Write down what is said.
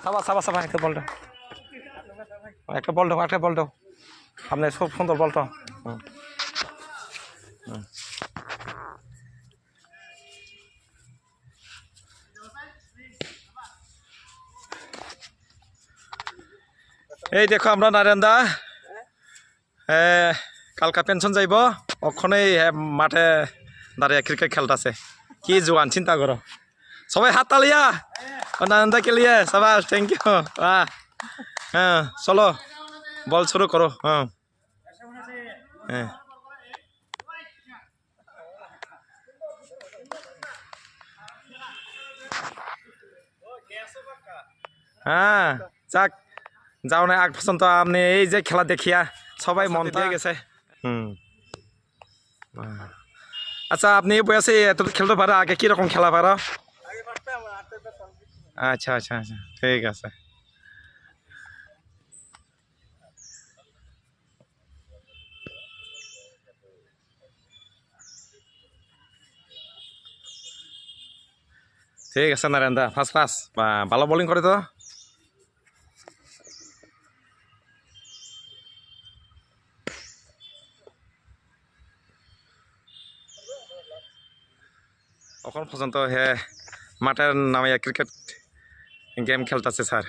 সাবা সাবা সাবা একটা বল দাও, একটা বল দাও, একটা বল দাও। আপনার খুব সুন্দর বলটা। এই দেখো আমরা নারায়ণদা কালকা পেনশন যাইব ওখানেই মাঠে দাঁড়িয়ে ক্রিকেট খেলতেছে। কি জোয়ান চিন্তা করো। সবাই হাত তালিয়া নারায়ণদা কে লিয়ে সবাই থ্যাংক ইউ। হ্যাঁ চলো বল শুরু করো। হ্যাঁ হ্যাঁ হ্যাঁ যাক যাও না আগ পর্যন্ত আপনি এই যে খেলা দেখিয়া সবাই মন দিয়ে গেছে। আচ্ছা আপনি এই বয়সে এত খেলতে পারো, আগে কিরকম খেলা পারো? আচ্ছা আচ্ছা আচ্ছা ঠিক আছে। ঠিক আছে নারায়ণদা ফার্স্ট ক্লাস বা ভালো বোলিং করে তো। এখন পর্যন্ত হে মাঠের নামে ক্রিকেট গেম খেলতেছে স্যার।